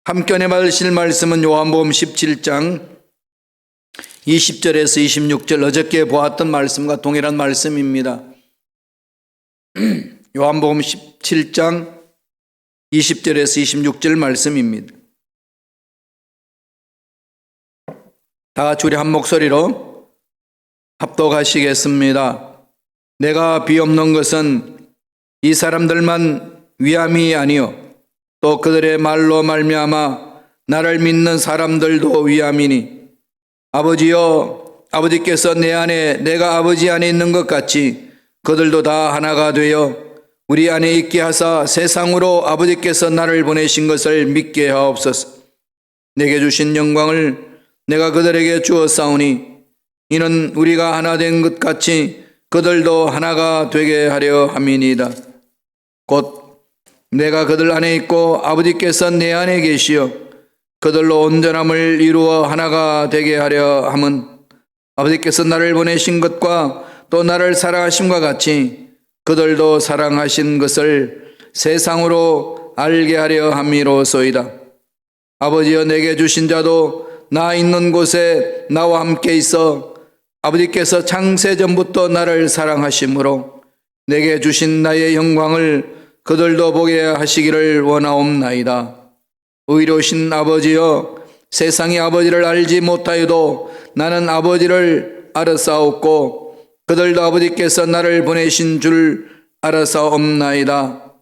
함께 은혜 받으실 말씀은 요한복음 17장 20절에서 26절, 어저께 보았던 말씀과 동일한 말씀입니다. 요한복음 17장 20절에서 26절 말씀입니다. 다 같이 우리 한 목소리로 합독하시겠습니다. 내가 비옵는 것은 이 사람들만 위함이 아니요 또 그들의 말로 말미암아 나를 믿는 사람들도 위함이니, 아버지여, 아버지께서 내 안에 내가 아버지 안에 있는 것 같이 그들도 다 하나가 되어 우리 안에 있게 하사 세상으로 아버지께서 나를 보내신 것을 믿게 하옵소서. 내게 주신 영광을 내가 그들에게 주었사오니 이는 우리가 하나 된 것 같이 그들도 하나가 되게 하려 함이니이다. 곧 내가 그들 안에 있고 아버지께서 내 안에 계시어 그들로 온전함을 이루어 하나가 되게 하려 함은 아버지께서 나를 보내신 것과 또 나를 사랑하심과 같이 그들도 사랑하신 것을 세상으로 알게 하려 함이로소이다. 아버지여, 내게 주신 자도 나 있는 곳에 나와 함께 있어 아버지께서 창세전부터 나를 사랑하심으로 내게 주신 나의 영광을 그들도 보게 하시기를 원하옵나이다. 의로우신 아버지여, 세상이 아버지를 알지 못하여도 나는 아버지를 알았사옵고 그들도 아버지께서 나를 보내신 줄 알았사옵나이다.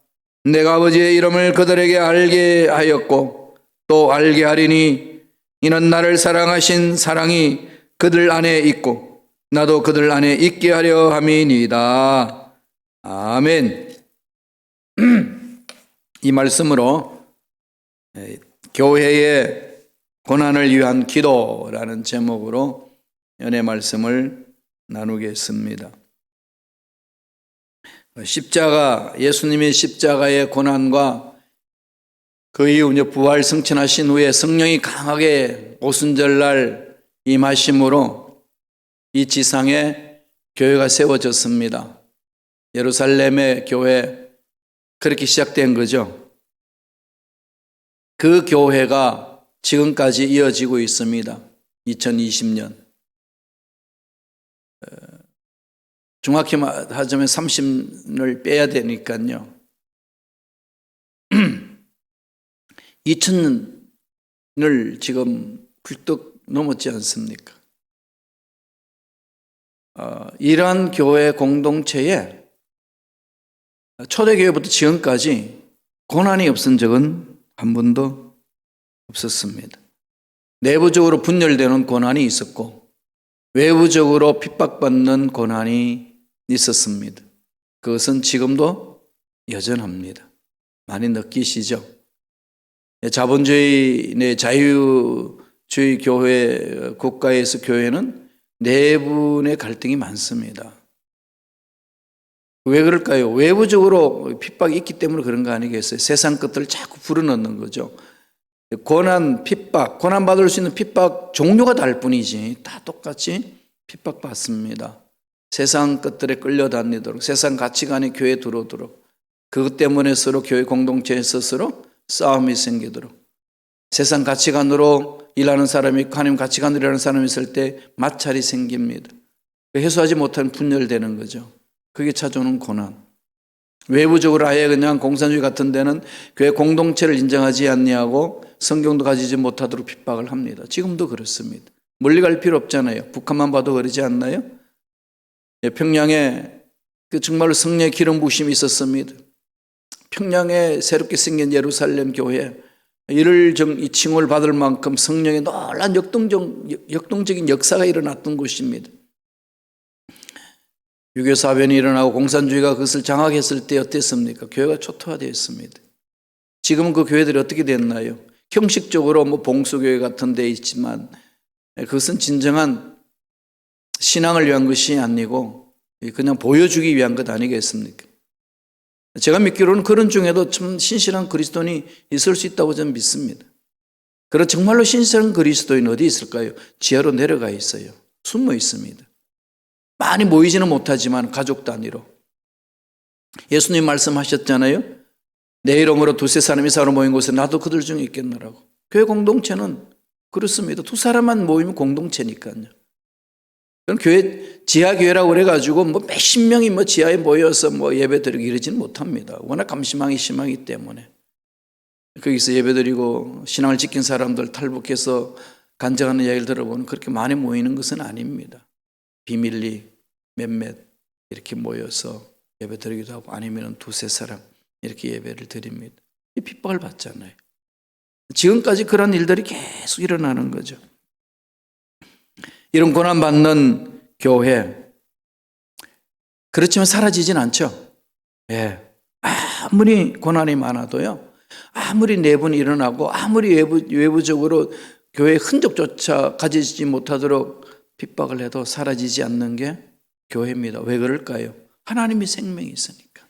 내가 아버지의 이름을 그들에게 알게 하였고 또 알게 하리니 이는 나를 사랑하신 사랑이 그들 안에 있고 나도 그들 안에 있게 하려 함이니이다. 아멘. 이 말씀으로 교회의 고난을 위한 기도라는 제목으로 연애 말씀을 나누겠습니다. 십자가, 예수님의 십자가의 고난과 그 이후 부활 승천하신 후에 성령이 강하게 오순절날 임하심으로 이 지상에 교회가 세워졌습니다. 예루살렘의 교회, 그렇게 시작된 거죠. 그 교회가 지금까지 이어지고 있습니다. 2020년. 정확히 하자면 30년을 빼야 되니까요. 2000년을 지금 훌쩍 넘었지 않습니까? 이러한 교회 공동체에 초대교회부터 지금까지 고난이 없은 적은 한 번도 없었습니다. 내부적으로 분열되는 고난이 있었고 외부적으로 핍박받는 고난이 있었습니다. 그것은 지금도 여전합니다. 많이 느끼시죠? 자본주의, 자유주의 교회, 국가에서 교회는 내분의 갈등이 많습니다. 왜 그럴까요? 외부적으로 핍박이 있기 때문에 그런 거 아니겠어요? 세상 것들을 자꾸 불어넣는 거죠. 고난, 핍박, 고난받을 수 있는 핍박 종류가 다를 뿐이지 다 똑같이 핍박받습니다. 세상 것들에 끌려다니도록, 세상 가치관이 교회에 들어오도록, 그것 때문에 서로 교회 공동체에서 서로 싸움이 생기도록, 세상 가치관으로 일하는 사람이 있고 하나님 가치관으로 일하는 사람이 있을 때 마찰이 생깁니다. 해소하지 못하면 분열되는 거죠. 그게 찾아오는 고난. 외부적으로 아예 그냥 공산주의 같은 데는 교회 공동체를 인정하지 않냐고 성경도 가지지 못하도록 핍박을 합니다. 지금도 그렇습니다. 멀리 갈 필요 없잖아요. 북한만 봐도 그러지 않나요? 평양에 정말로 성령의 기름 부으심이 있었습니다. 평양에 새롭게 생긴 예루살렘 교회, 이를 이 칭호를 받을 만큼 성령의 놀란 역동적인 역사가 일어났던 곳입니다. 유교 사변이 일어나고 공산주의가 그것을 장악했을 때 어땠습니까? 교회가 초토화되었습니다. 지금은 그 교회들이 어떻게 됐나요? 형식적으로 봉수교회 같은 데 있지만 그것은 진정한 신앙을 위한 것이 아니고 그냥 보여주기 위한 것 아니겠습니까? 제가 믿기로는 그런 중에도 참 신실한 그리스도인이 있을 수 있다고 저는 믿습니다. 그런 정말로 신실한 그리스도인 어디 있을까요? 지하로 내려가 있어요. 숨어 있습니다. 많이 모이지는 못하지만 가족 단위로. 예수님 말씀하셨잖아요. 내 이름으로 두세 사람이 이사로 모인 곳에 나도 그들 중에 있겠노라고. 교회 공동체는 그렇습니다. 두 사람만 모이면 공동체니까요. 그럼 교회, 지하교회라고 그래가지고 뭐 몇십 명이 뭐 지하에 모여서 뭐 예배 드리고 이러지는 못합니다. 워낙 감시망이 심하기 때문에. 거기서 예배 드리고 신앙을 지킨 사람들 탈북해서 간증하는 이야기를 들어보면 그렇게 많이 모이는 것은 아닙니다. 비밀리 몇몇 이렇게 모여서 예배 드리기도 하고 아니면 두세 사람 이렇게 예배를 드립니다. 이 핍박을 받잖아요. 지금까지 그런 일들이 계속 일어나는 거죠. 이런 고난받는 교회, 그렇지만 사라지진 않죠. 예. 아무리 고난이 많아도요, 아무리 내분이 일어나고, 아무리 외부적으로 교회의 흔적조차 가지지 못하도록 핍박을 해도 사라지지 않는 게 교회입니다. 왜 그럴까요? 하나님의 생명이 있으니까.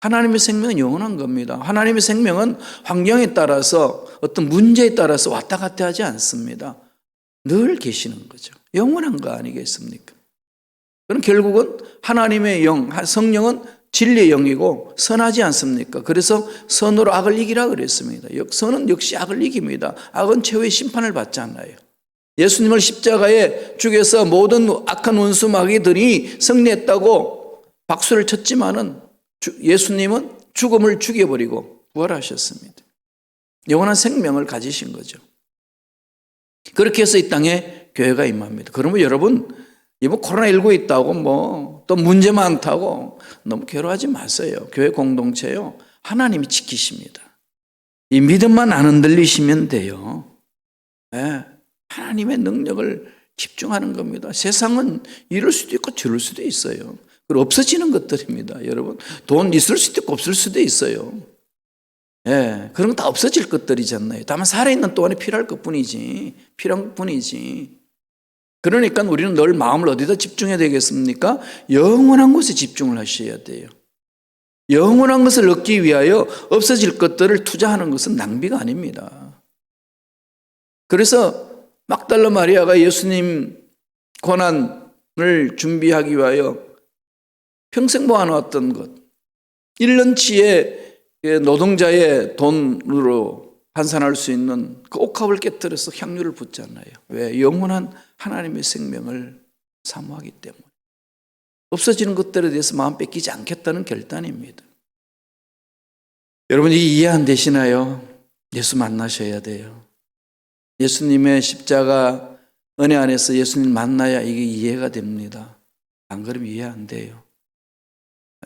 하나님의 생명은 영원한 겁니다. 하나님의 생명은 환경에 따라서 어떤 문제에 따라서 왔다 갔다 하지 않습니다. 늘 계시는 거죠. 영원한 거 아니겠습니까? 그럼 결국은 하나님의 영, 성령은 진리의 영이고 선하지 않습니까? 그래서 선으로 악을 이기라 그랬습니다. 선은 역시 악을 이깁니다. 악은 최후의 심판을 받지 않아요. 예수님을 십자가에 죽여서 모든 악한 원수 마귀들이 승리했다고 박수를 쳤지만은 예수님은 죽음을 죽여버리고 부활하셨습니다. 영원한 생명을 가지신 거죠. 그렇게 해서 이 땅에 교회가 임합니다. 그러면 여러분, 이번 코로나19 있다고 뭐 또 문제 많다고 너무 괴로워하지 마세요. 교회 공동체요, 하나님이 지키십니다. 이 믿음만 안 흔들리시면 돼요. 네. 하나님의 능력을 집중하는 겁니다. 세상은 이럴 수도 있고 저럴 수도 있어요. 그리고 없어지는 것들입니다. 여러분, 돈 있을 수도 있고 없을 수도 있어요. 예, 그런 건 다 없어질 것들이잖아요. 다만 살아있는 동안에 필요한 것뿐이지. 그러니까 우리는 늘 마음을 어디다 집중해야 되겠습니까? 영원한 곳에 집중을 하셔야 돼요. 영원한 것을 얻기 위하여 없어질 것들을 투자하는 것은 낭비가 아닙니다. 그래서 막달라 마리아가 예수님 고난을 준비하기 위하여 평생 모아놓았던 것, 1년치의 노동자의 돈으로 환산할 수 있는 그 옥합을 깨뜨려서 향유를 붓잖아요. 왜? 영원한 하나님의 생명을 사모하기 때문에. 없어지는 것들에 대해서 마음 뺏기지 않겠다는 결단입니다. 여러분, 이게 이해 안 되시나요? 예수 만나셔야 돼요. 예수님의 십자가 은혜 안에서 예수님 만나야 이게 이해가 됩니다. 안 그러면 이해 안 돼요.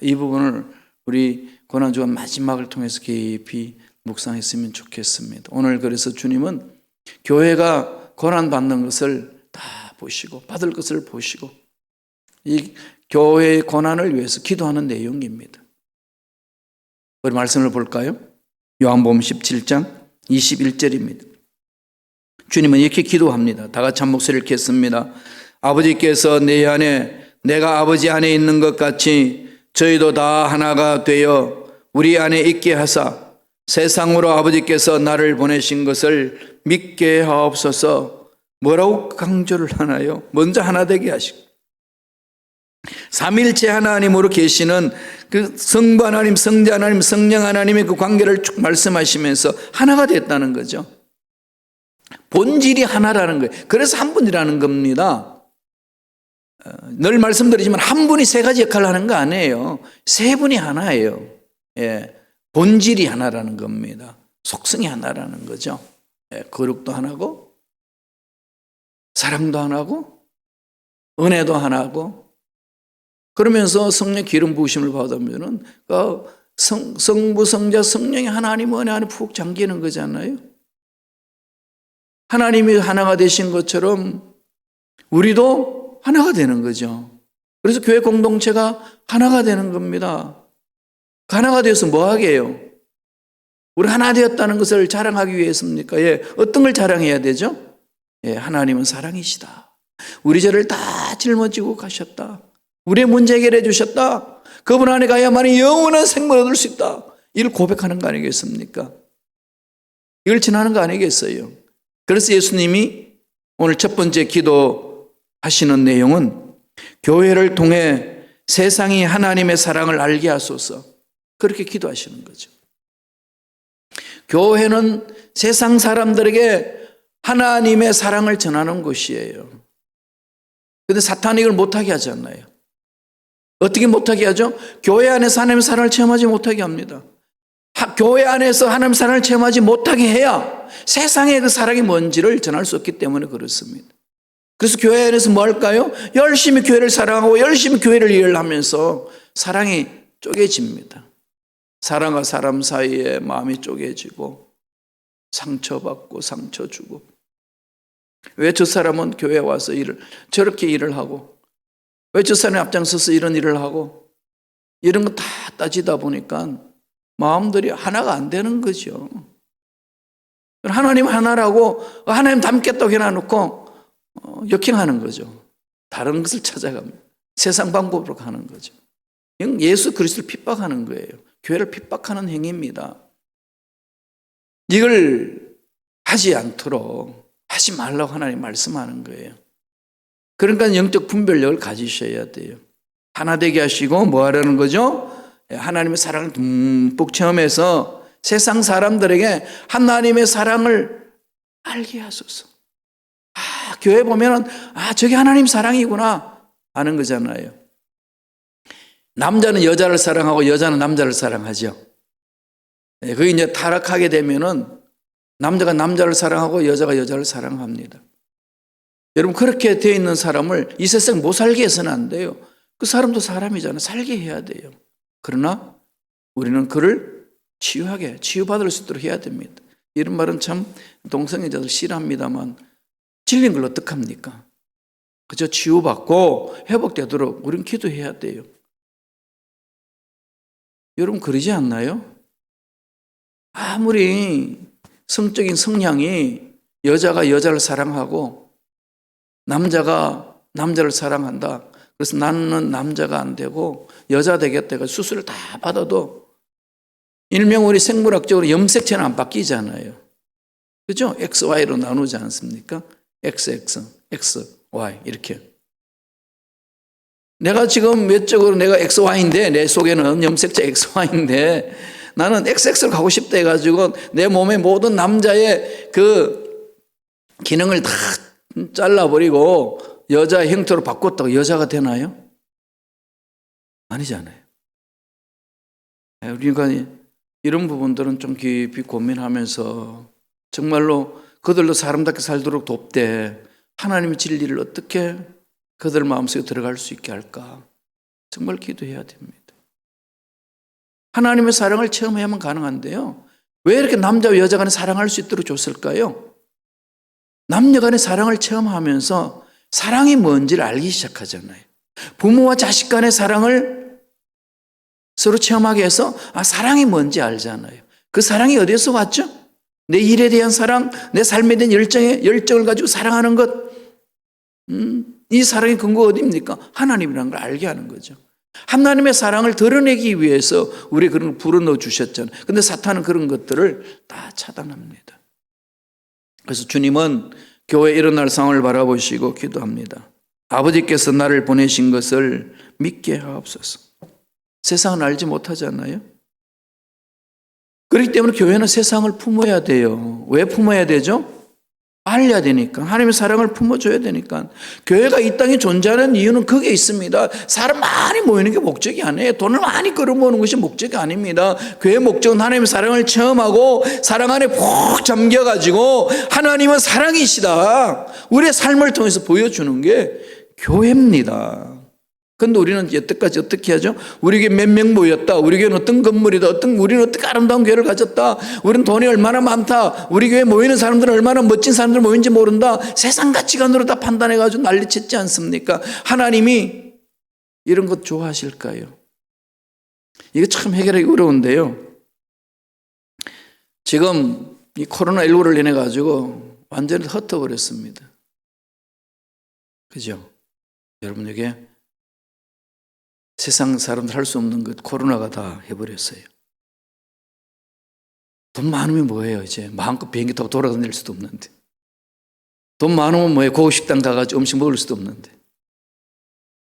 이 부분을 우리 고난주간 마지막을 통해서 깊이 묵상했으면 좋겠습니다. 오늘 그래서 주님은 교회가 고난받는 것을 다 보시고 받을 것을 보시고 이 교회의 고난을 위해서 기도하는 내용입니다. 우리 말씀을 볼까요? 요한복음 17장 21절입니다. 주님은 이렇게 기도합니다. 다 같이 한 목소리를 겠습니다. 아버지께서 내 안에 내가 아버지 안에 있는 것 같이 저희도 다 하나가 되어 우리 안에 있게 하사 세상으로 아버지께서 나를 보내신 것을 믿게 하옵소서. 뭐라고 강조를 하나요? 먼저 하나 되게 하시고 삼일체 하나님으로 계시는 그 성부 하나님, 성자 하나님, 성령 하나님의 그 관계를 쭉 말씀하시면서 하나가 됐다는 거죠. 본질이 하나라는 거예요. 그래서 한 분이라는 겁니다. 늘 말씀드리지만 한 분이 세 가지 역할을 하는 거 아니에요. 세 분이 하나예요. 예, 본질이 하나라는 겁니다. 속성이 하나라는 거죠. 예, 거룩도 하나고 사랑도 하나고 은혜도 하나고 그러면서 성령 기름 부으심을 받으면은 성부 성자 성령이 하나님 은혜 안에 푹 잠기는 거잖아요. 하나님이 하나가 되신 것처럼 우리도 하나가 되는 거죠. 그래서 교회 공동체가 하나가 되는 겁니다. 하나가 되어서 뭐 하게 해요? 우리 하나 되었다는 것을 자랑하기 위해서입니까? 예, 어떤 걸 자랑해야 되죠? 예, 하나님은 사랑이시다. 우리 죄를 다 짊어지고 가셨다. 우리의 문제 해결해 주셨다. 그분 안에 가야만 영원한 생명을 얻을 수 있다. 이를 고백하는 거 아니겠습니까? 이걸 전하는 거 아니겠어요? 그래서 예수님이 오늘 첫 번째 기도하시는 내용은 교회를 통해 세상이 하나님의 사랑을 알게 하소서. 그렇게 기도하시는 거죠. 교회는 세상 사람들에게 하나님의 사랑을 전하는 곳이에요. 그런데 사탄이 이걸 못하게 하잖아요. 어떻게 못하게 하죠? 교회 안에서 하나님의 사랑을 체험하지 못하게 합니다. 교회 안에서 하나님의 사랑을 체험하지 못하게 해야 세상에 그 사랑이 뭔지를 전할 수 없기 때문에 그렇습니다. 그래서 교회 안에서 뭐 할까요? 열심히 교회를 사랑하고 열심히 교회를 일을 하면서 사랑이 쪼개집니다. 사람과 사람 사이에 마음이 쪼개지고 상처받고 상처 주고, 왜 저 사람은 교회에 와서 저렇게 일을 하고, 왜 저 사람이 앞장서서 이런 일을 하고, 이런 거 다 따지다 보니까 마음들이 하나가 안 되는 거죠. 하나님 하나라고 하나님 닮겠다고 해놔놓고 역행하는 거죠. 다른 것을 찾아갑니다. 세상 방법으로 가는 거죠. 예수 그리스도를 핍박하는 거예요. 교회를 핍박하는 행위입니다. 이걸 하지 않도록 하지 말라고 하나님 말씀하는 거예요. 그러니까 영적 분별력을 가지셔야 돼요. 하나 되게 하시고 뭐 하라는 거죠? 하나님의 사랑을 듬뿍 체험해서 세상 사람들에게 하나님의 사랑을 알게 하소서. 교회 보면은 저게 하나님 사랑이구나 아는 거잖아요. 남자는 여자를 사랑하고 여자는 남자를 사랑하죠. 그게 이제 타락하게 되면은 남자가 남자를 사랑하고 여자가 여자를 사랑합니다. 여러분, 그렇게 되어 있는 사람을 이 세상 못 살게 해서는 안 돼요. 그 사람도 사람이잖아요. 살게 해야 돼요. 그러나 우리는 그를 치유받을 수 있도록 해야 됩니다. 이런 말은 참 동성애자들 싫어합니다만 질린 걸 어떡합니까? 그저 치유받고 회복되도록 우리는 기도해야 돼요. 여러분, 그러지 않나요? 아무리 성적인 성향이 여자가 여자를 사랑하고 남자가 남자를 사랑한다, 그래서 나는 남자가 안 되고 여자 되겠다 해서 수술을 다 받아도 일명 우리 생물학적으로 염색체는 안 바뀌잖아요. 그죠? XY로 나누지 않습니까? XX, XY 이렇게. 내가 지금 외적으로 내가 XY인데, 내 속에는 염색체 XY인데 나는 XX로 가고 싶다 해가지고 내 몸의 모든 남자의 그 기능을 다 잘라버리고 여자 형태로 바꿨다고 여자가 되나요? 아니잖아요. 우리가 이런 부분들은 좀 깊이 고민하면서 정말로 그들도 사람답게 살도록 돕되 하나님의 진리를 어떻게 그들 마음속에 들어갈 수 있게 할까 정말 기도해야 됩니다. 하나님의 사랑을 체험해야만 가능한데요, 왜 이렇게 남자와 여자 간에 사랑할 수 있도록 줬을까요? 남녀 간의 사랑을 체험하면서 사랑이 뭔지를 알기 시작하잖아요. 부모와 자식 간의 사랑을 서로 체험하게 해서 사랑이 뭔지 알잖아요. 그 사랑이 어디서 왔죠? 내 일에 대한 사랑, 내 삶에 대한 열정을 가지고 사랑하는 것, 이 사랑의 근거가 어디입니까? 하나님이라는 걸 알게 하는 거죠. 하나님의 사랑을 드러내기 위해서 우리 그런 걸 불어넣어 주셨잖아요. 그런데 사탄은 그런 것들을 다 차단합니다. 그래서 주님은 교회에 일어날 상황을 바라보시고 기도합니다. 아버지께서 나를 보내신 것을 믿게 하옵소서. 세상은 알지 못하잖아요. 그렇기 때문에 교회는 세상을 품어야 돼요. 왜 품어야 되죠? 알려야 되니까. 하나님의 사랑을 품어줘야 되니까. 교회가 이 땅에 존재하는 이유는 그게 있습니다. 사람 많이 모이는 게 목적이 아니에요. 돈을 많이 끌어모으는 것이 목적이 아닙니다. 교회의 목적은 하나님의 사랑을 체험하고 사랑 안에 푹 잠겨가지고 하나님은 사랑이시다, 우리의 삶을 통해서 보여주는 게 교회입니다. 그런데 우리는 여태까지 어떻게 하죠? 우리 교회 몇 명 모였다, 우리 교회는 어떤 건물이다, 우리는 어떻게 아름다운 교회를 가졌다, 우리는 돈이 얼마나 많다, 우리 교회에 모이는 사람들은 얼마나 멋진 사람들 모이는지 모른다, 세상 가치관으로 다 판단해가지고 난리쳤지 않습니까? 하나님이 이런 것 좋아하실까요? 이게 참 해결하기 어려운데요, 지금 이 코로나19를 인해가지고 완전히 흩어버렸습니다. 그죠? 여러분에게 세상 사람들 할 수 없는 것 코로나가 다 해버렸어요. 돈 많으면 뭐해요? 이제 마음껏 비행기 타고 돌아다닐 수도 없는데, 돈 많으면 뭐해? 고급 식당 가가지고 음식 먹을 수도 없는데.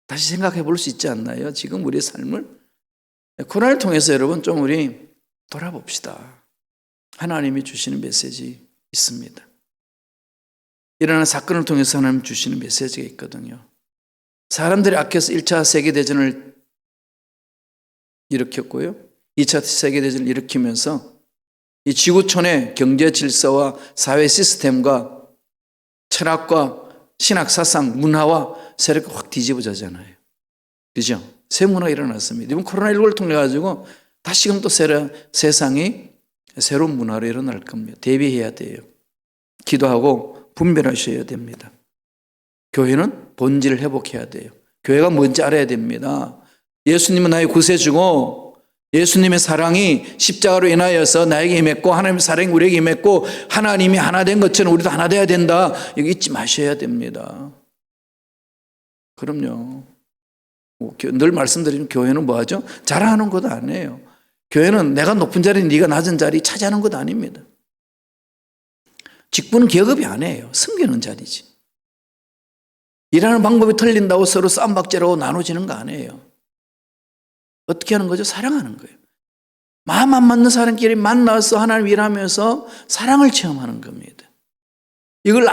다시 생각해 볼 수 있지 않나요? 지금 우리의 삶을 코로나를 통해서 여러분 좀 우리 돌아봅시다. 하나님이 주시는 메시지 있습니다. 일어나는 사건을 통해서 하나님 주시는 메시지가 있거든요. 사람들이 악해서 1차 세계대전을 일으켰고요. 2차 세계대전을 일으키면서 이 지구촌의 경제 질서와 사회 시스템과 철학과 신학 사상, 문화와 세력이 확 뒤집어지잖아요. 그죠? 새 문화가 일어났습니다. 이번 코로나19를 통해 가지고 다시금 또 세상이 새로운 문화로 일어날 겁니다. 대비해야 돼요. 기도하고 분별하셔야 됩니다. 교회는 본질을 회복해야 돼요. 교회가 뭔지 알아야 됩니다. 예수님은 나의 구세주고 예수님의 사랑이 십자가로 인하여서 나에게 임했고 하나님의 사랑이 우리에게 임했고 하나님이 하나 된 것처럼 우리도 하나 돼야 된다. 이거 잊지 마셔야 됩니다. 그럼요. 늘 말씀드리면 교회는 뭐 하죠? 자랑하는 것 아니에요. 교회는 내가 높은 자리, 네가 낮은 자리 차지하는 것 아닙니다. 직분은 계급이 아니에요. 섬기는 자리지. 일하는 방법이 틀린다고 서로 쌈박질하고 나눠지는 거 아니에요. 어떻게 하는 거죠? 사랑하는 거예요. 마음 안 맞는 사람끼리 만나서 하나님 일하면서 사랑을 체험하는 겁니다. 이걸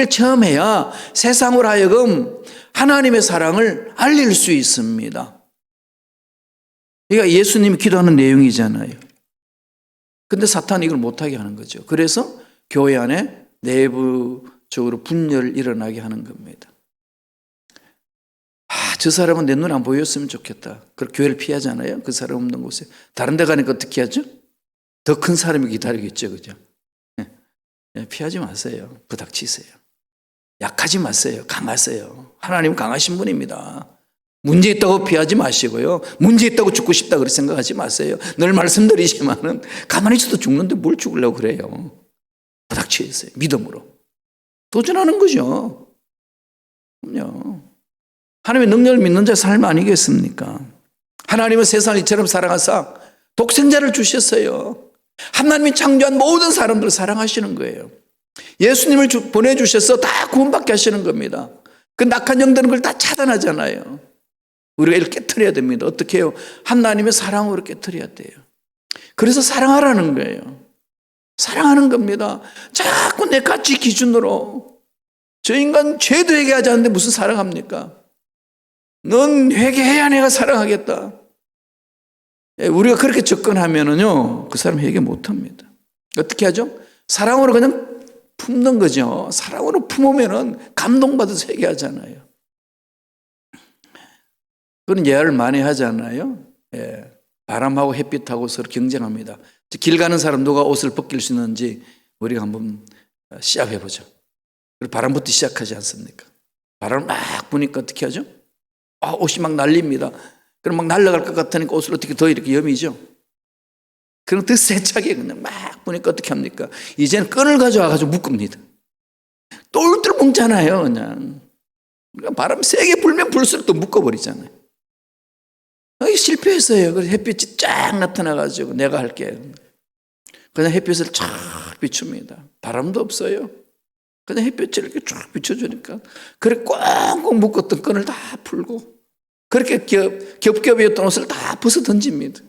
체험해야 세상으로 하여금 하나님의 사랑을 알릴 수 있습니다. 그러니까 예수님이 기도하는 내용이잖아요. 근데 사탄이 이걸 못하게 하는 거죠. 그래서 교회 안에 내부적으로 분열을 일어나게 하는 겁니다. 저 사람은 내 눈에 안 보였으면 좋겠다. 그럼 교회를 피하잖아요. 그 사람 없는 곳에. 다른 데 가니까 어떻게 하죠? 더 큰 사람이 기다리겠죠. 그죠? 피하지 마세요. 부닥치세요. 약하지 마세요. 강하세요. 하나님은 강하신 분입니다. 문제 있다고 피하지 마시고요. 문제 있다고 죽고 싶다 그렇게 생각하지 마세요. 늘 말씀드리지만은 가만히 있어도 죽는데 뭘 죽으려고 그래요. 부닥치세요. 믿음으로. 도전하는 거죠. 그럼요. 하나님의 능력을 믿는 자의 삶 아니겠습니까? 하나님은 세상을 이처럼 사랑하사 독생자를 주셨어요. 하나님이 창조한 모든 사람들을 사랑하시는 거예요. 예수님을 보내주셔서 다 구원받게 하시는 겁니다. 그 낙한 영들은 그걸 다 차단하잖아요. 우리가 이를 깨트려야 됩니다. 어떻게 해요? 하나님의 사랑으로 깨트려야 돼요. 그래서 사랑하라는 거예요. 사랑하는 겁니다. 자꾸 내 가치 기준으로 저 인간 죄도 회개하지 않는데 무슨 사랑합니까? 넌 회개해야 내가 사랑하겠다. 우리가 그렇게 접근하면은요, 그 사람 회개 못 합니다. 어떻게 하죠? 사랑으로 그냥 품는 거죠. 사랑으로 품으면은 감동받아서 회개하잖아요. 그런 예화를 많이 하잖아요. 예. 바람하고 햇빛하고 서로 경쟁합니다. 길 가는 사람 누가 옷을 벗길 수 있는지 우리가 한번 시합해보죠. 그리고 바람부터 시작하지 않습니까? 바람을 막 부니까 어떻게 하죠? 옷이 막 날립니다. 그럼 막 날아갈 것 같으니까 옷을 어떻게 더 이렇게 여미죠? 그럼 더 세차게 그냥 막 부니까 어떻게 합니까? 이제는 끈을 가져와가지고 묶습니다. 똘똘 뭉잖아요, 그냥. 그러니까 바람 세게 불면 불수록 또 묶어버리잖아요. 실패했어요. 그래서 햇빛이 쫙 나타나가지고 내가 할게. 그냥 햇빛을 쫙 비춥니다. 바람도 없어요. 그냥 햇빛을 이렇게 쫙 비춰주니까 그래 꽁꽁 묶었던 끈을 다 풀고 그렇게 겹겹이었던 옷을 다 벗어 던집니다.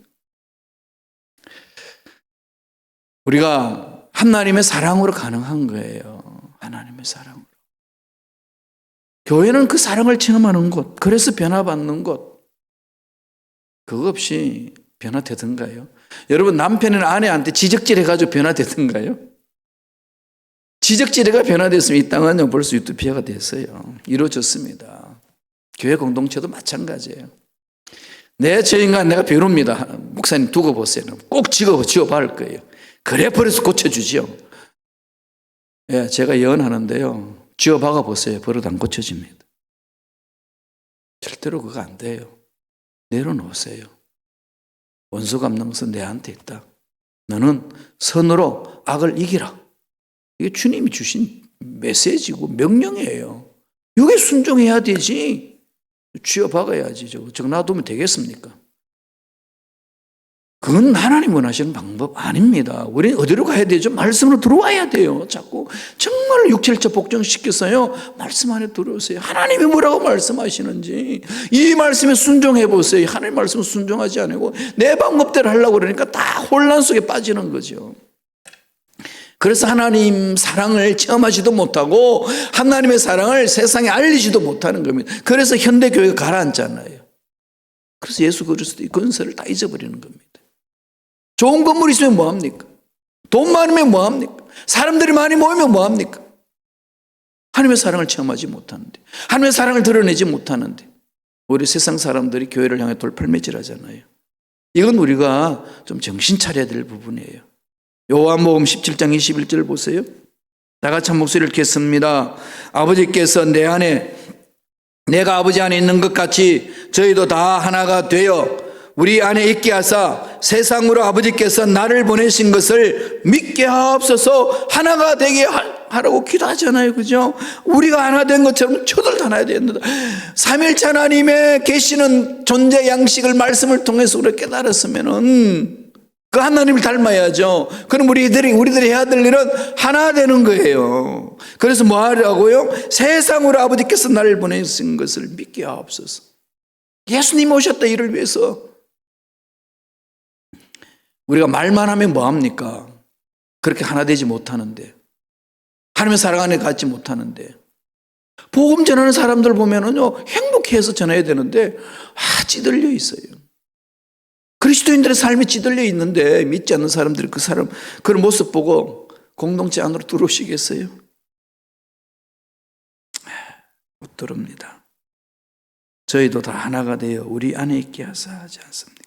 우리가 하나님의 사랑으로 가능한 거예요. 하나님의 사랑으로. 교회는 그 사랑을 체험하는 곳, 그래서 변화받는 곳. 그거 없이 변화되던가요? 여러분 남편이나 아내한테 지적질 해가지고 변화되던가요? 지적질해가 변화됐으면 이 땅은 벌써 유토피아가 됐어요. 이루어졌습니다. 교회 공동체도 마찬가지예요. 저 인간 내가 배웁니다. 목사님 두고 보세요. 꼭 지어봐야 할 거예요. 그래 버려서 고쳐주지요. 예, 제가 예언하는데요. 지어박아 보세요. 버릇 안 고쳐집니다. 절대로 그거 안 돼요. 내려놓으세요. 원수 갚는 것은 내한테 있다. 너는 선으로 악을 이기라. 이게 주님이 주신 메시지고 명령이에요. 이게 순종해야 되지. 쥐어박아야지. 저거 놔두면 되겠습니까? 그건 하나님 원하시는 방법 아닙니다. 우리는 어디로 가야 되죠? 말씀으로 들어와야 돼요. 자꾸 정말 육체를 복종시켰어요. 말씀 안에 들어오세요. 하나님이 뭐라고 말씀하시는지 이 말씀에 순종해 보세요. 하나님 말씀을 순종하지 않고 내 방법대로 하려고 그러니까 다 혼란 속에 빠지는 거죠. 그래서 하나님 사랑을 체험하지도 못하고 하나님의 사랑을 세상에 알리지도 못하는 겁니다. 그래서 현대교회가 가라앉잖아요. 그래서 예수 그리스도의 건설을 다 잊어버리는 겁니다. 좋은 건물 있으면 뭐합니까? 돈 많으면 뭐합니까? 사람들이 많이 모이면 뭐합니까? 하나님의 사랑을 체험하지 못하는데, 하나님의 사랑을 드러내지 못하는데, 우리 세상 사람들이 교회를 향해 돌팔매질하잖아요. 이건 우리가 좀 정신 차려야 될 부분이에요. 요한복음 17장 21절 보세요. 다 같이 한 목소리를 읽겠습니다. 아버지께서 내 안에, 내가 아버지 안에 있는 것 같이 저희도 다 하나가 되어 우리 안에 있게 하사 세상으로 아버지께서 나를 보내신 것을 믿게 하옵소서. 하나가 되게 하라고 기도하잖아요. 그죠? 우리가 하나 된 것처럼 저들도 하나 돼야 된다. 삼일체 하나님의 계시는 존재 양식을 말씀을 통해서 우리가 깨달았으면은 그 하나님을 닮아야죠. 그럼 우리들이 해야 될 일은 하나 되는 거예요. 그래서 뭐 하라고요? 세상으로 아버지께서 나를 보내신 것을 믿게 하옵소서. 예수님 오셨다 이를 위해서. 우리가 말만 하면 뭐합니까? 그렇게 하나 되지 못하는데, 하나님의 사랑 안에 갖지 못하는데, 복음 전하는 사람들 보면은요, 행복해서 전해야 되는데, 찌들려 있어요. 그리스도인들의 삶이 찌들려 있는데, 믿지 않는 사람들이 그런 모습 보고 공동체 안으로 들어오시겠어요? 못 들어옵니다. 저희도 다 하나가 되어 우리 안에 있게 하사 하지 않습니까?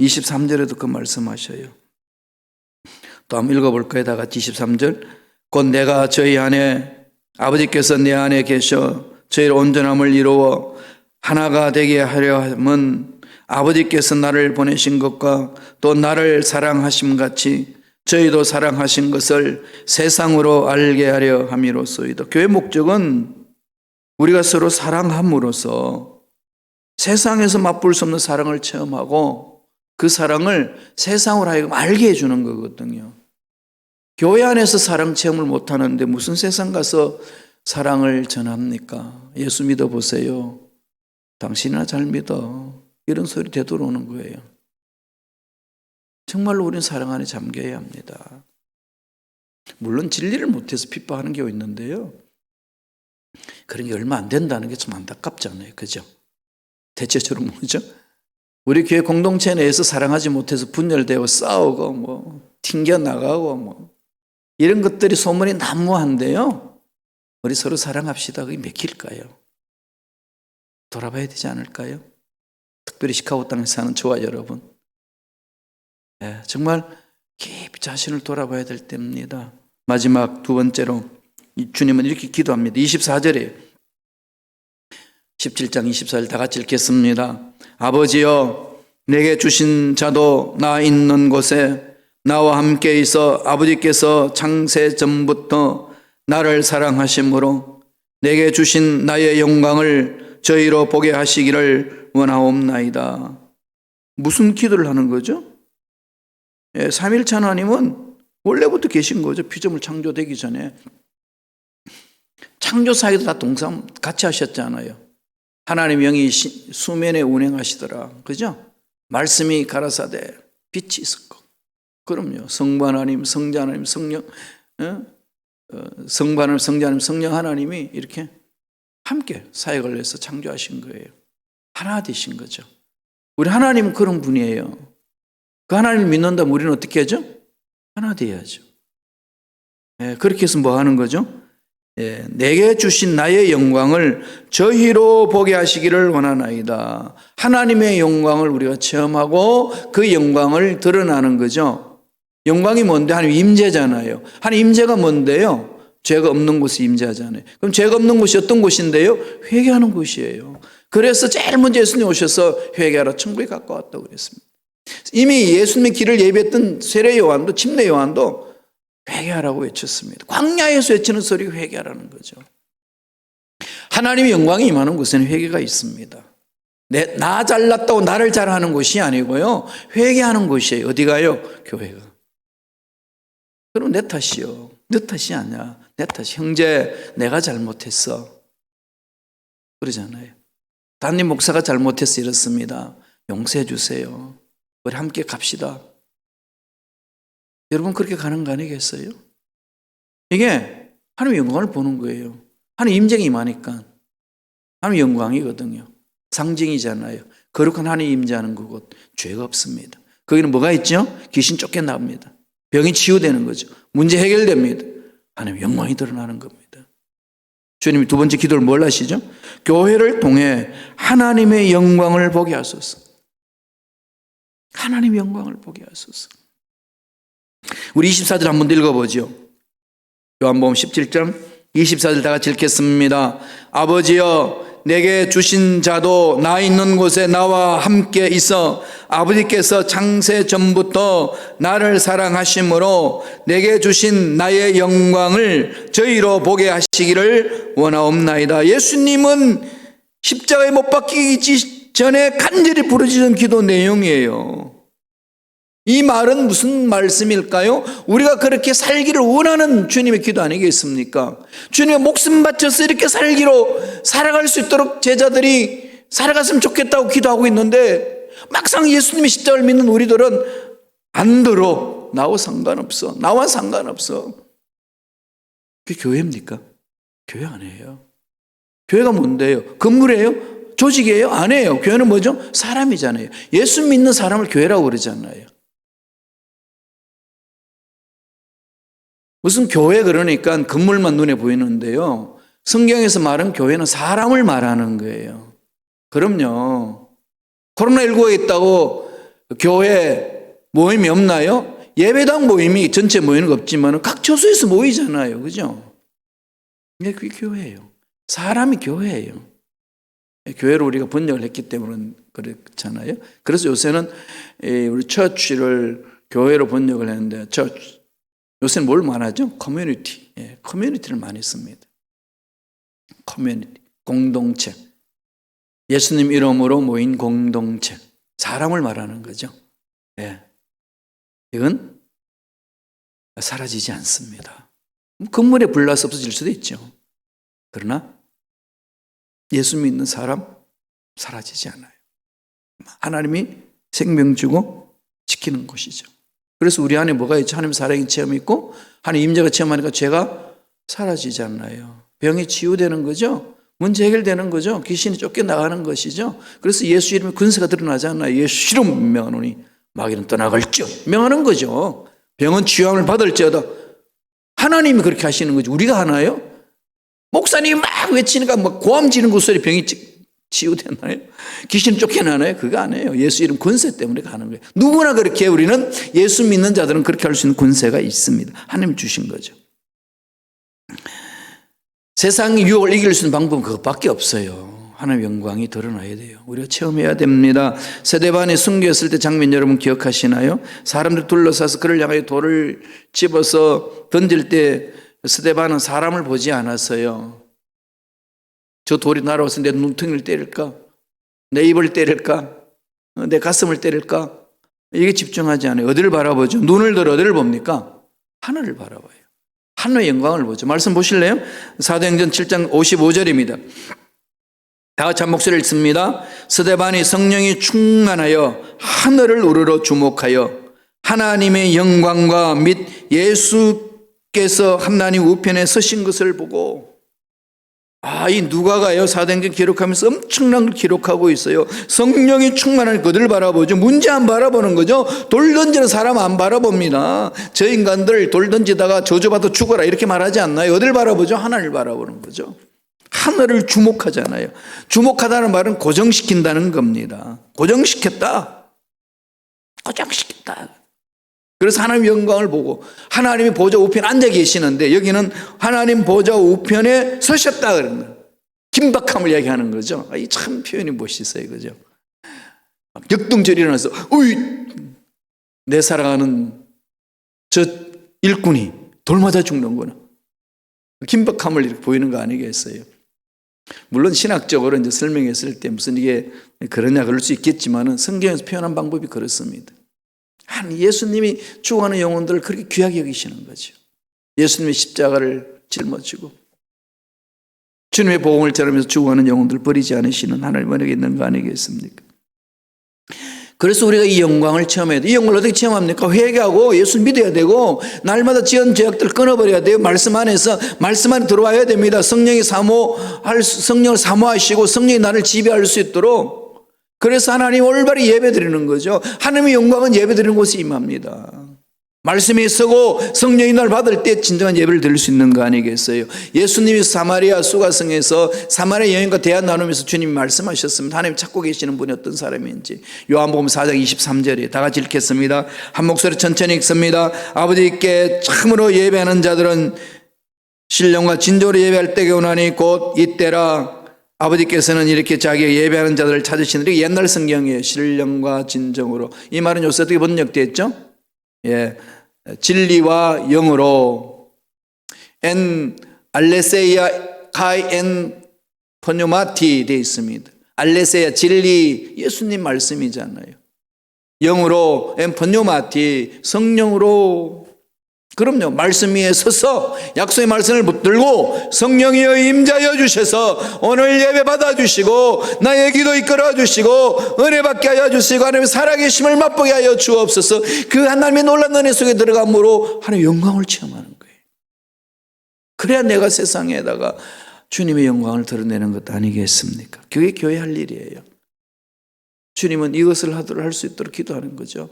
23절에도 그 말씀하셔요. 또 한번 읽어볼까요? 다 같이 23절. 곧 내가 저희 안에, 아버지께서 내 안에 계셔 저희를 온전함을 이루어 하나가 되게 하려 함은 아버지께서 나를 보내신 것과 또 나를 사랑하심 같이 저희도 사랑하신 것을 세상으로 알게 하려 함이로소이다. 교회 목적은 우리가 서로 사랑함으로써 세상에서 맛볼 수 없는 사랑을 체험하고 그 사랑을 세상으로 하여금 알게 해주는 거거든요. 교회 안에서 사랑 체험을 못하는데 무슨 세상 가서 사랑을 전합니까? 예수 믿어보세요. 당신이나 잘 믿어. 이런 소리 되돌아오는 거예요. 정말로 우리는 사랑 안에 잠겨야 합니다. 물론 진리를 못해서 핍박하는 경우 있는데요. 그런 게 얼마 안 된다는 게 좀 안타깝잖아요. 그죠? 대체적으로 뭐죠? 우리 교회 공동체 내에서 사랑하지 못해서 분열되고 싸우고 튕겨나가고 이런 것들이 소문이 난무한데요. 우리 서로 사랑합시다. 그게 맥힐까요? 돌아봐야 되지 않을까요? 특별히 시카고 땅에 사는 저와 여러분. 정말 깊이 자신을 돌아봐야 될 때입니다. 마지막 두 번째로 주님은 이렇게 기도합니다. 24절에 17장 24절 다 같이 읽겠습니다. 아버지여 내게 주신 자도 나 있는 곳에 나와 함께 있어 아버지께서 창세 전부터 나를 사랑하심으로 내게 주신 나의 영광을 저희로 보게 하시기를 원하옵나이다. 무슨 기도를 하는 거죠? 삼일체 하나님은 원래부터 계신 거죠. 피조물 창조되기 전에. 창조 사이도 다 동상 같이 하셨잖아요. 하나님 영이 수면에 운행하시더라. 그죠? 말씀이 가라사대 빛이 있었고. 그럼요. 성부 하나님, 성자 하나님, 성령, 성부 하나님, 성자 하나님, 성령 하나님이 이렇게 함께 사역을 해서 창조하신 거예요. 하나 되신 거죠. 우리 하나님은 그런 분이에요. 그 하나님을 믿는다면 우리는 어떻게 하죠? 하나 돼야죠. 그렇게 해서 뭐 하는 거죠? 내게 주신 나의 영광을 저희로 보게 하시기를 원하나이다. 하나님의 영광을 우리가 체험하고 그 영광을 드러나는 거죠. 영광이 뭔데? 하나님 임재잖아요. 하나님 임재가 뭔데요? 죄가 없는 곳에 임재하잖아요. 그럼 죄가 없는 곳이 어떤 곳인데요? 회개하는 곳이에요. 그래서 제일 먼저 예수님 오셔서 회개하라 천국에 가까웠다고 그랬습니다. 이미 예수님의 길을 예비했던 세례 요한도 침례 요한도 회개하라고 외쳤습니다. 광야에서 외치는 소리가 회개하라는 거죠. 하나님의 영광이 임하는 곳에는 회개가 있습니다. 나 잘났다고 나를 잘하는 곳이 아니고요. 회개하는 곳이에요. 어디가요? 교회가. 그럼 내 탓이요. 내 탓이 아니야. 내 탓이. 형제 내가 잘못했어. 그러잖아요. 담임 목사가 잘못해서 이렇습니다. 용서해 주세요. 우리 함께 갑시다. 여러분 그렇게 가는 거 아니겠어요? 이게 하나님의 영광을 보는 거예요. 하나님 임재가 임하니까. 하나님의 영광이거든요. 상징이잖아요. 거룩한 하나님 임재하는 그곳 죄가 없습니다. 거기는 뭐가 있죠? 귀신 쫓겨납니다. 병이 치유되는 거죠. 문제 해결됩니다. 하나님의 영광이 드러나는 겁니다. 주님이 두 번째 기도를 뭘 하시죠? 교회를 통해 하나님의 영광을 보게 하소서. 하나님의 영광을 보게 하소서. 우리 24절 한번 읽어보죠. 요한복음 17장 24절 다 같이 읽겠습니다. 아버지여 내게 주신 자도 나 있는 곳에 나와 함께 있어 아버지께서 창세 전부터 나를 사랑하심으로 내게 주신 나의 영광을 저희로 보게 하시기를 원하옵나이다. 예수님은 십자가에 못 박히기 전에 간절히 부르짖은 기도 내용이에요. 이 말은 무슨 말씀일까요? 우리가 그렇게 살기를 원하는 주님의 기도 아니겠습니까? 주님의 목숨 바쳐서 이렇게 살아갈 수 있도록 제자들이 살아갔으면 좋겠다고 기도하고 있는데 막상 예수님의 십자가를 믿는 우리들은 안 들어. 나와 상관없어. 나와 상관없어. 그게 교회입니까? 교회 아니에요. 교회가 뭔데요? 건물이에요? 조직이에요? 아니에요. 교회는 뭐죠? 사람이잖아요. 예수 믿는 사람을 교회라고 그러잖아요. 무슨 교회 그러니까 건물만 눈에 보이는데요. 성경에서 말하는 교회는 사람을 말하는 거예요. 그럼요. 코로나19가 있다고 교회 모임이 없나요? 예배당 모임이 전체 모이는 거 없지만 각 처소에서 모이잖아요. 그죠? 그게 교회예요. 사람이 교회예요. 교회로 우리가 번역을 했기 때문에 그렇잖아요. 그래서 요새는 우리 처치를 교회로 번역을 했는데 요새는 뭘 말하죠? 커뮤니티. 커뮤니티를 많이 씁니다. 커뮤니티, 공동체. 예수님 이름으로 모인 공동체. 사람을 말하는 거죠. 이건 사라지지 않습니다. 건물에 불나서 없어질 수도 있죠. 그러나 예수 믿는 사람 사라지지 않아요. 하나님이 생명 주고 지키는 곳이죠. 그래서 우리 안에 뭐가 있죠? 하나님 사랑의 체험이 있고 하나님 임재가 체험하니까 죄가 사라지지 않나요? 병이 치유되는 거죠. 문제 해결되는 거죠. 귀신이 쫓겨나가는 것이죠. 그래서 예수 이름의 근세가 드러나잖아요. 예수 이름 명하노니 마귀는 떠나갈지어 명하는 거죠. 병은 치유함을 받을지어다. 하나님이 그렇게 하시는 거죠. 우리가 하나요? 목사님이 막 외치니까 막 고함 지는 그 소리 병이 치유되나요? 귀신 쫓겨나나요? 그거 아니에요. 예수 이름 권세 때문에 가는 거예요. 누구나 그렇게 우리는 예수 믿는 자들은 그렇게 할 수 있는 권세가 있습니다. 하나님 주신 거죠. 세상의 유혹을 이길 수 있는 방법은 그것밖에 없어요. 하나님의 영광이 드러나야 돼요. 우리가 체험해야 됩니다. 스데반이 순교했을 때 장면 여러분 기억하시나요? 사람들 둘러싸서 그를 향하여 돌을 집어서 던질 때 스데반은 사람을 보지 않았어요. 저 돌이 날아와서 내 눈탱이를 때릴까? 내 입을 때릴까? 내 가슴을 때릴까? 이게 집중하지 않아요. 어디를 바라보죠? 눈을 들어 어디를 봅니까? 하늘을 바라봐요. 하늘의 영광을 보죠. 말씀 보실래요? 사도행전 7장 55절입니다. 다 같이 한 목소리를 읽습니다. 스데반이 성령이 충만하여 하늘을 우러러 주목하여 하나님의 영광과 및 예수께서 하나님 우편에 서신 것을 보고 이 누가가요 사도행전 기록하면서 엄청난 걸 기록하고 있어요. 성령이 충만한 그들을 바라보죠. 문제 안 바라보는 거죠. 돌 던지는 사람 안 바라봅니다. 저 인간들 돌 던지다가 저주받아 죽어라 이렇게 말하지 않나요? 어딜 바라보죠? 하나님을 바라보는 거죠. 하늘을 주목하잖아요. 주목하다는 말은 고정시킨다는 겁니다. 고정시켰다. 고정시켰다. 그래서 하나님의 영광을 보고 하나님이 보좌 우편에 앉아 계시는데 여기는 하나님 보좌 우편에 서셨다 그런 거예요. 긴박함을 이야기하는 거죠. 이 참 표현이 멋있어요. 그죠? 역동적이 일어나서 내 사랑하는 저 일꾼이 돌 맞아 죽는구나. 긴박함을 이렇게 보이는 거 아니겠어요? 물론 신학적으로 이제 설명했을 때 무슨 이게 그러냐 그럴 수 있겠지만은 성경에서 표현한 방법이 그렇습니다. 예수님이 죽어가는 영혼들을 그렇게 귀하게 여기시는 거죠. 예수님의 십자가를 짊어지고 주님의 복음을 전하면서 죽어가는 영혼들을 버리지 않으시는 하나님 은혜가 있는 거 아니겠습니까? 그래서 우리가 이 영광을 체험해야 돼. 이 영광을 어떻게 체험합니까? 회개하고 예수 믿어야 되고 날마다 지은 죄악들 끊어버려야 돼요. 말씀 안에서 말씀 안에 들어와야 됩니다. 성령을 사모하시고 성령이 나를 지배할 수 있도록. 그래서 하나님 올바르게 예배드리는 거죠. 하나님의 영광은 예배드리는 곳에 임합니다. 말씀이 서고 성령이 날 받을 때 진정한 예배를 드릴 수 있는 거 아니겠어요? 예수님이 사마리아 수가성에서 사마리아 여인과 대화 나누면서 주님이 말씀하셨습니다. 하나님 찾고 계시는 분이 어떤 사람인지. 요한복음 4장 23절에 다 같이 읽겠습니다. 한 목소리 천천히 읽습니다. 아버지께 참으로 예배하는 자들은 신령과 진정으로 예배할 때가 오나니 곧 이때라. 아버지께서는 이렇게 자기가 예배하는 자들을 찾으시는 옛날 성경이에요. 신령과 진정으로. 이 말은 요새 어떻게 번역되어 있죠? 예, 진리와 영으로 엔 알레세이아 카이 엔 포뇨마티 되어 있습니다. 알레세이아 진리 예수님 말씀이잖아요. 영으로 엔 포뇨마티 성령으로. 그럼요. 말씀 위에 서서 약속의 말씀을 붙들고 성령이여 임자여 주셔서 오늘 예배 받아주시고 나의 기도 이끌어 주시고 은혜 받게 하여 주시고 하나님의 살아계심을 맛보게 하여 주옵소서. 그 하나님의 놀라운 은혜 속에 들어감으로 하나님의 영광을 체험하는 거예요. 그래야 내가 세상에다가 주님의 영광을 드러내는 것 아니겠습니까? 그게 교회 할 일이에요. 주님은 이것을 하도록 할 수 있도록 기도하는 거죠.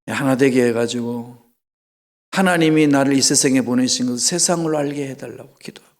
하나 되게 해가지고 하나님이 나를 이 세상에 보내신 것을 세상으로 알게 해달라고 기도하고,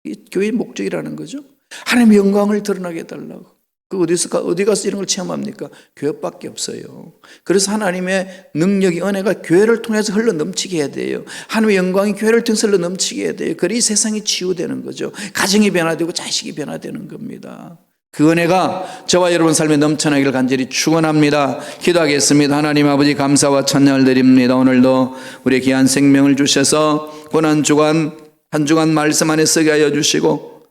이 교회의 목적이라는 거죠. 하나님의 영광을 드러나게 해달라고. 그 어디 가서 이런 걸 체험합니까? 교회밖에 없어요. 그래서 하나님의 능력이 은혜가 교회를 통해서 흘러 넘치게 해야 돼요. 하나님의 영광이 교회를 통해서 흘러 넘치게 해야 돼요. 그래야 이 세상이 치유되는 거죠. 가정이 변화되고 자식이 변화되는 겁니다. 그 은혜가 저와 여러분 삶에 넘쳐나기를 간절히 축원합니다. 기도하겠습니다. 하나님 아버지 감사와 찬양을 드립니다. 오늘도 우리의 귀한 생명을 주셔서 고난 주간 한 주간 말씀 안에 서게 하여 주시고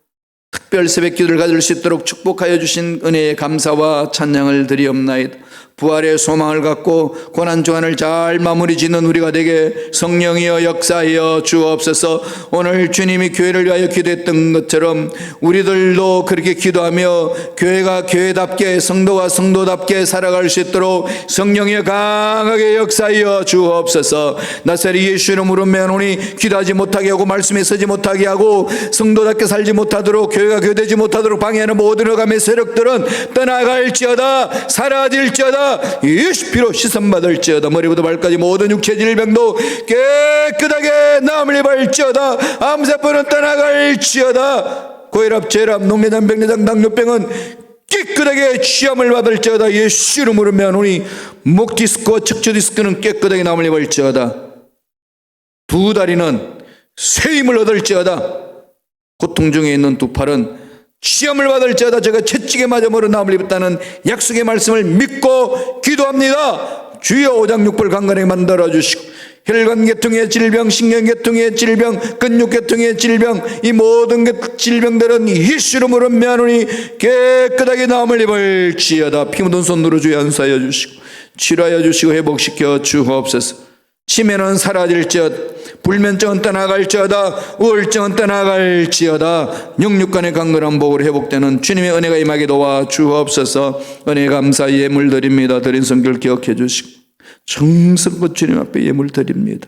특별 새벽 기도를 가질 수 있도록 축복하여 주신 은혜에 감사와 찬양을 드리옵나이다. 부활의 소망을 갖고 고난 주간을 잘 마무리 짓는 우리가 되게 성령이여 역사하여 주옵소서. 오늘 주님이 교회를 위하여 기도했던 것처럼 우리들도 그렇게 기도하며 교회가 교회답게 성도가 성도답게 살아갈 수 있도록 성령이여 강하게 역사하여 주옵소서. 나사렛 예수 이름으로 매노니 기도하지 못하게 하고 말씀에 서지 못하게 하고 성도답게 살지 못하도록 교회가 교대지 못하도록 방해하는 모든 흑암의 세력들은 떠나갈지어다 사라질지어다 예수 피로 씻음받을지어다. 머리부터 발까지 모든 육체 질병도 깨끗하게 나음을 입을지어다. 암세포는 떠나갈지어다. 고혈압, 저혈압, 녹내장, 백내장, 당뇨병은 깨끗하게 취함을 받을지어다. 예수 이름으로 명하노니 목 디스크와 척추 디스크는 깨끗하게 나음을 입을지어다. 두 다리는 새 힘을 얻을지어다. 고통 중에 있는 두 팔은 시험을 받을지어다. 제가 채찍에 맞아 머리 나음을 입었다는 약속의 말씀을 믿고 기도합니다. 주여 오장육부를 강건하게 만들어 주시고 혈관계통의 질병, 신경계통의 질병, 근육계통의 질병, 이 모든 질병들은 예수 이름으로 면하노니 깨끗하게 나음을 입을지어다. 피 묻은 손으로 주여 안수하여 주시고 치료하여 주시고 회복시켜 주옵소서. 치매는 사라질지어다. 불면증은 떠나갈지어다. 우울증은 떠나갈지어다. 영육간의 강건한 복으로 회복되는 주님의 은혜가 임하게 도와 주옵소서. 은혜 감사 예물 드립니다. 드린 성결 기억해 주시고 정성껏 주님 앞에 예물 드립니다.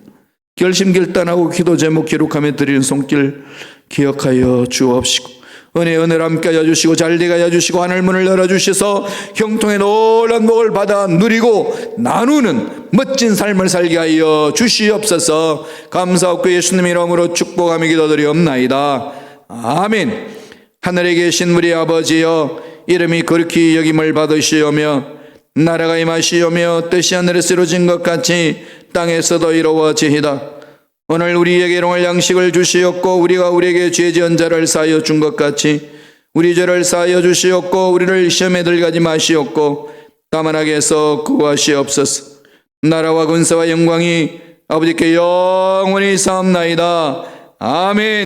결심 결단하고 기도 제목 기록하며 드리는 손길 기억하여 주옵시고 은혜를 함께 하여 주시고 잘되게 하여 주시고 하늘문을 열어주셔서 형통의 놀란 복을 받아 누리고 나누는 멋진 삶을 살게 하여 주시옵소서. 감사하고 예수님의 이름으로 축복하며 기도드리옵나이다. 아멘. 하늘에 계신 우리 아버지여 이름이 거룩히 여김을 받으시오며 나라가 임하시오며 뜻이 하늘에서 이루어진 것 같이 땅에서도 이루어지이다. 오늘 우리에게 일용할 양식을 주시옵고 우리가 우리에게 죄 지은 자를 사하여 준 것 같이 우리 죄를 사하여 주시옵고 우리를 시험에 들게 하지 마시옵고 다만 악에서 구하시옵소서. 나라와 권세와 영광이 아버지께 영원히 쌓옵나이다. 아멘.